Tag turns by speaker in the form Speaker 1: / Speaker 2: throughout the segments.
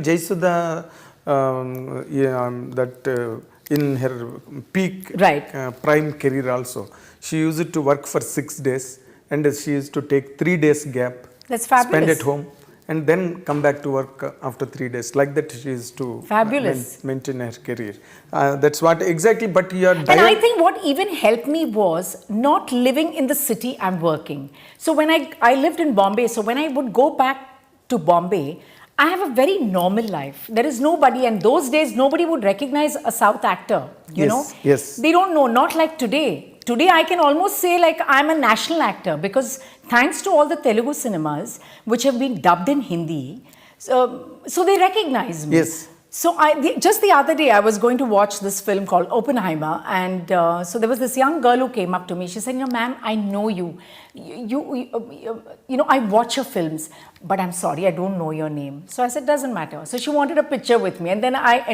Speaker 1: time Jaisudha, in her peak prime career also, she used to work for 6 days and she used to take 3 days gap.
Speaker 2: That's fabulous.
Speaker 1: Spend at home and then come back to work after 3 days. Like that she used to maintain her career. That's what exactly, but your
Speaker 2: And I think what even helped me was not living in the city I'm working. So when I lived in Bombay, so when I would go back to Bombay, I have a very normal life. There is nobody, and those days nobody would recognize a South actor, you know.
Speaker 1: Yes.
Speaker 2: They don't know, not like today. Today I can almost say like I'm a national actor because thanks to all the Telugu cinemas which have been dubbed in Hindi, so they recognize me.
Speaker 1: Yes.
Speaker 2: So just the other day I was going to watch this film called 𝐿𝐿𝐼𝐻𝑚𝐻, and so there was this young girl who came up to me. She said, you know, ma'am, I know you. You know, I watch your films, but I'm sorry, I don't know your name. So I said, doesn't matter. So she wanted a picture with me, and then I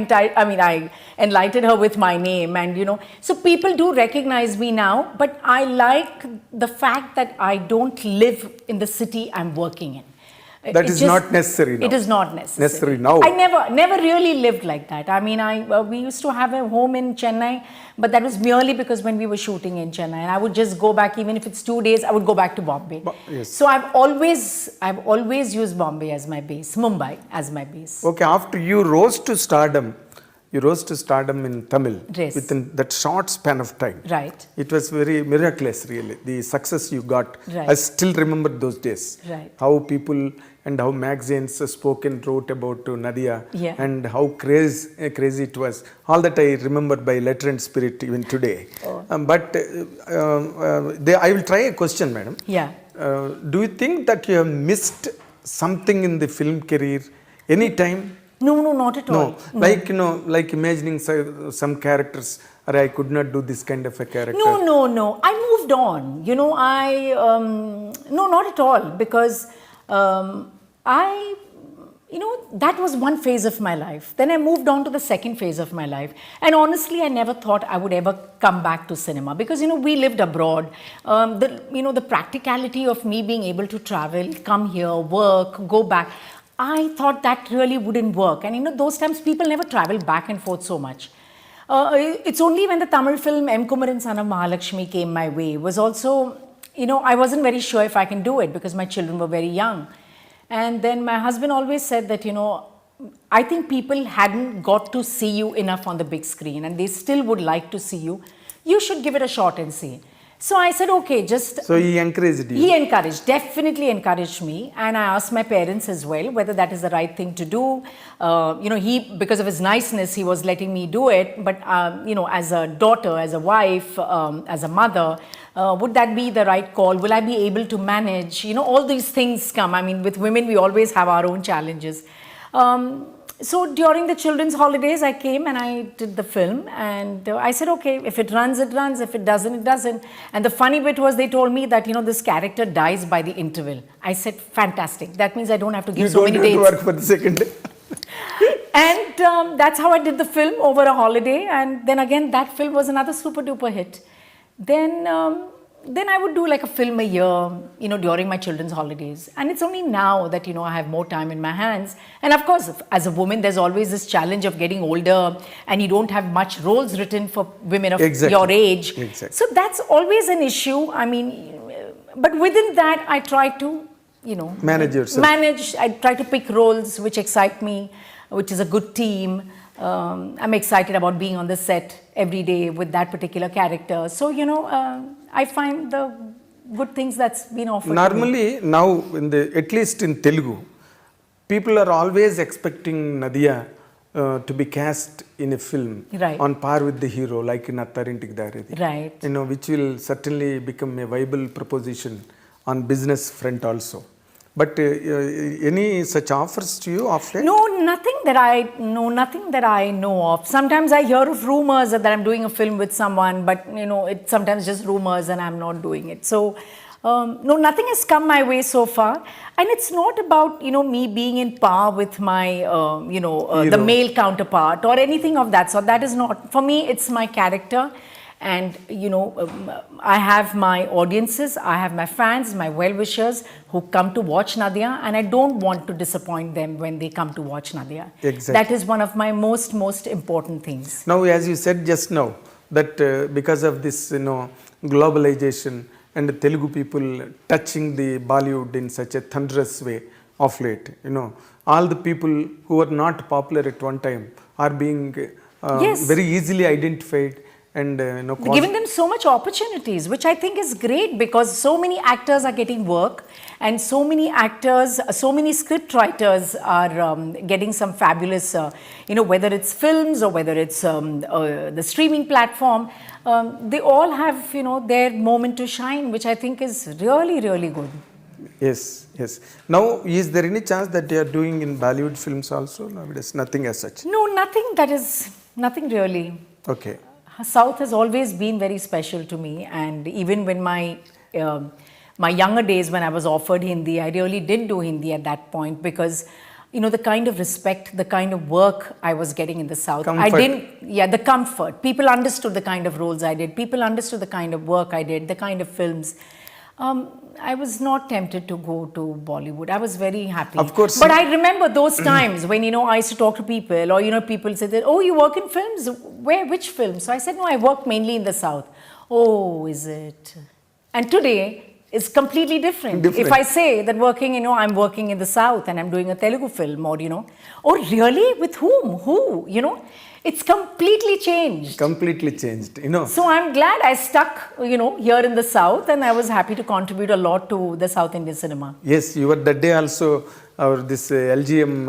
Speaker 2: enlightened her with my name, and you know, so people do recognize me now, but I like the fact that I don't live in the city I'm working in.
Speaker 1: That is not necessary now.
Speaker 2: It is not necessary
Speaker 1: now.
Speaker 2: I never really lived like that. I mean, we used to have a home in Chennai, but that was merely because when we were shooting in Chennai, and I would just go back, even if it's 2 days, I would go back to Bombay.
Speaker 1: Yes.
Speaker 2: So I've always used Bombay as my base, Mumbai as my base.
Speaker 1: Okay, after you rose to stardom, in Tamil within that short span of time.
Speaker 2: Right.
Speaker 1: It was very miraculous, really. The success you got.
Speaker 2: Right.
Speaker 1: I still remember those days.
Speaker 2: Right.
Speaker 1: How people and how magazines spoke and wrote about Nadhiya,
Speaker 2: yeah,
Speaker 1: and how crazy it was. All that I remember by letter and spirit even today.
Speaker 2: Oh.
Speaker 1: I will try a question, madam.
Speaker 2: Yeah.
Speaker 1: Do you think that you have missed something in the film career any time?
Speaker 2: No, not at all.
Speaker 1: No. Like, you know, like imagining some characters, or I could not do this kind of a character.
Speaker 2: No. I moved on. You know, no, not at all, because you know, that was one phase of my life. Then I moved on to the second phase of my life. And honestly, I never thought I would ever come back to cinema because, you know, we lived abroad. The practicality of me being able to travel, come here, work, go back, I thought that really wouldn't work. And, you know, those times people never traveled back and forth so much. It's only when the Tamil film 𝐒𝐿𝐼𝐻𝑚𝐻 Son of Mahalakshmi came my way, was also, you know, I wasn't very sure if I can do it because my children were very young. And then my husband always said that, you know, I think people hadn't got to see you enough on the big screen and they still would like to see you. You should give it a shot and see. So I said, okay, just...
Speaker 1: So he encouraged you?
Speaker 2: He definitely encouraged me. And I asked my parents as well whether that is the right thing to do. You know, because of his niceness, he was letting me do it. But, you know, as a daughter, as a wife, as a mother, would that be the right call? Will I be able to manage? You know, all these things come. I mean, with women, we always have our own challenges. So during the children's holidays, I came and I did the film, and I said, okay, if it runs, it runs. If it doesn't, it doesn't. And the funny bit was they told me that, you know, this character dies by the interval. I said, fantastic. That means I don't have to give so many dates.
Speaker 1: You don't have to work for the second day.
Speaker 2: And that's how I did the film over a holiday. And then again, that film was another super duper hit. Then I would do like a film a year, you know, during my children's holidays. And it's only now that, you know, I have more time in my hands. And of course, as a woman, there's always this challenge of getting older and you don't have much roles written for women of your age.
Speaker 1: Exactly.
Speaker 2: So that's always an issue. I mean, but within that, I try to, you know,
Speaker 1: manage yourself.
Speaker 2: I try to pick roles which excite me, which is a good team. I'm excited about being on the set every day with that particular character. So, you know, I find the good things that's been offered.
Speaker 1: Normally, now, at least in Telugu, people are always expecting Nadhiya to be cast in a film on par with the hero, like in Attarintik Daredi.
Speaker 2: Right.
Speaker 1: You know, which will certainly become a viable proposition on business front also. But any such offers to you of late?
Speaker 2: No, nothing that I know of. Sometimes I hear of rumors that I'm doing a film with someone, but you know, it's sometimes just rumors and I'm not doing it. So, no, nothing has come my way so far. And it's not about, you know, me being in par with my, the male counterpart or anything of that sort. That is not, for me, it's my character. And, I have my audiences, I have my fans, my well-wishers who come to watch Nadhiya, and I don't want to disappoint them when they come to watch Nadhiya.
Speaker 1: Exactly.
Speaker 2: That is one of my most important things.
Speaker 1: Now, as you said just now, that because of this, globalization and the Telugu people touching the Bollywood in such a thunderous way of late, all the people who were not popular at one time are being very easily identified and
Speaker 2: giving them so much opportunities, which I think is great, because so many actors are getting work, and so many actors, so many script writers are getting some fabulous, whether it's films or whether it's the streaming platform, they all have, their moment to shine, which I think is really, really good.
Speaker 1: Yes, yes. Now, is there any chance that you are doing in Bollywood films also? No, it is nothing as such.
Speaker 2: No, nothing really.
Speaker 1: Okay.
Speaker 2: South has always been very special to me, and even when my younger days, when I was offered Hindi, I really did do Hindi at that point, because the kind of respect, the kind of work I was getting in the South.
Speaker 1: Comfort.
Speaker 2: The comfort. People understood the kind of roles I did. People understood the kind of work I did, the kind of films. I was not tempted to go to Bollywood. I was very happy.
Speaker 1: Of course.
Speaker 2: But I remember those times when, I used to talk to people, or, people said that, oh, you work in films? Which films? So I said, no, I work mainly in the South. Oh, is it? And today, it's completely different. If I say that I'm working in the South and I'm doing a Telugu film, or, oh, really? With whom? Who? It's completely changed.
Speaker 1: Completely changed,
Speaker 2: So I'm glad I stuck, here in the South, and I was happy to contribute a lot to the South Indian cinema.
Speaker 1: Yes, you were that day also, this LGM,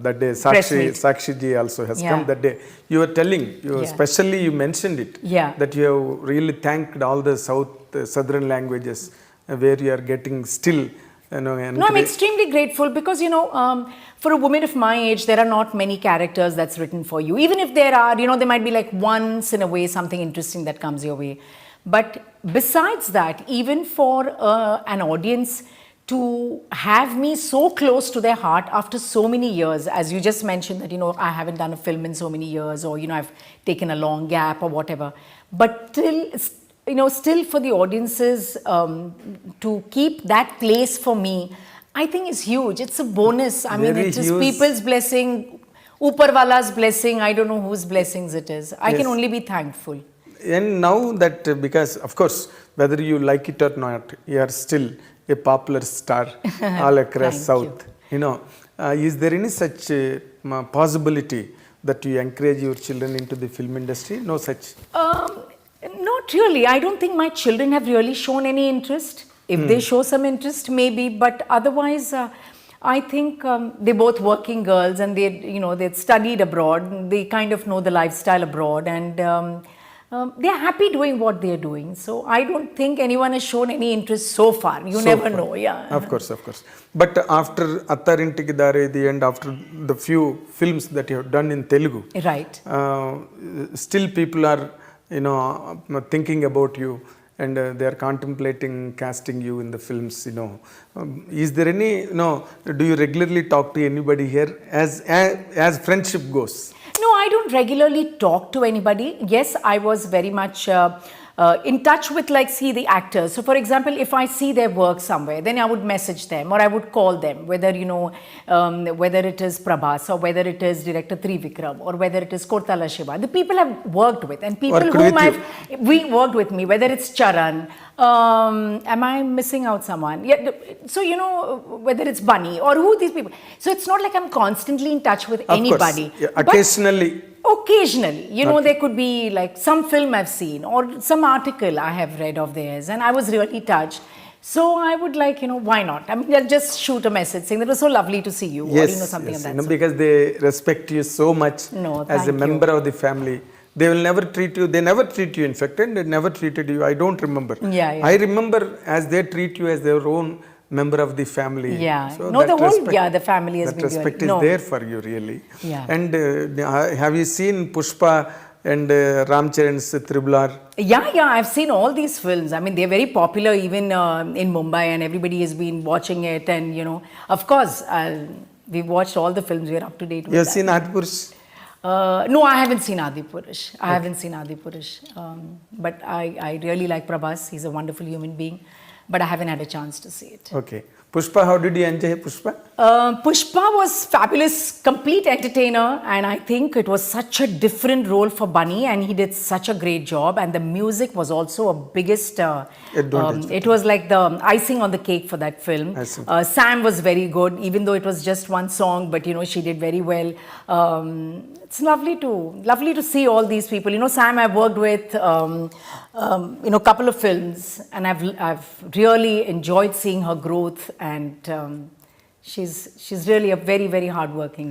Speaker 1: that day, Sakshi ji also has come that day. You were telling, especially you mentioned it, that you have really thanked all the southern languages where you are getting still.
Speaker 2: No, I'm extremely grateful, because, for a woman of my age, there are not many characters that's written for you. Even if there are, there might be like once in a way something interesting that comes your way. But besides that, even for an audience to have me so close to their heart after so many years, as you just mentioned that, I haven't done a film in so many years, or, I've taken a long gap or whatever. But still for the audiences to keep that place for me, I think is huge. It's a bonus. I mean, it is people's blessing, Uparwala's blessing. I don't know whose blessings it is. I can only be thankful.
Speaker 1: And now that, because of course, whether you like it or not, you are still a popular star all across South. Is there any such possibility that you encourage your children into the film industry? No such?
Speaker 2: Not really. I don't think my children have really shown any interest. If they show some interest, maybe, but otherwise, I think they're both working girls, and they've studied abroad. They kind of know the lifestyle abroad, and they're happy doing what they're doing. So I don't think anyone has shown any interest so far. You never know,
Speaker 1: Of course. But after Attarinti Daredi and after the few films that you have done in Telugu,
Speaker 2: right?
Speaker 1: Still people are, thinking about you, and they are contemplating casting you in the films, Is there any, do you regularly talk to anybody here as friendship goes?
Speaker 2: No, I don't regularly talk to anybody. Yes, I was very much in touch with the actors. So for example, if I see their work somewhere, then I would message them, or I would call them, whether whether it is Prabhas, or whether it is director Trivikram, or whether it is Kortala Shiva. The people I've worked with, and people whom we worked with me, whether it's Charan, am I missing out someone? Yeah, so whether it's Bunny or who these people. So it's not like I'm constantly in touch with anybody.
Speaker 1: Yeah, occasionally,
Speaker 2: there could be like some film I've seen or some article I have read of theirs, and I was really touched. So I would why not? I mean, they'll just shoot a message saying that it was so lovely to see you, or something of that sort.
Speaker 1: Because they respect you so much as a member of the family. They will never treat you, they never treat you in fact, and they never treated you, I don't remember. I remember as they treat you as their own member of the family.
Speaker 2: So the family has been
Speaker 1: respect is there for you really. And have you seen Pushpa and Ramcharan's Triple R?
Speaker 2: I've seen all these films. I mean, they're very popular even in Mumbai, and everybody has been watching it, and of course, we've watched all the films, we're up to date with that.
Speaker 1: You've seen Adipurush?
Speaker 2: No, I haven't seen Adi Purush. I haven't seen Adi Purush. But I really like Prabhas. He's a wonderful human being. But I haven't had a chance to see it.
Speaker 1: Okay. Pushpa, how did you enjoy Pushpa?
Speaker 2: Pushpa was fabulous, complete entertainer, and I think it was such a different role for Bunny, and he did such a great job. And the music was also a biggest. It was like the icing on the cake for that film. Sam was very good, even though it was just one song, but she did very well. It's lovely to see all these people. Sam I've worked with, a couple of films, and I've really enjoyed seeing her growth, and she's really a very, very hardworking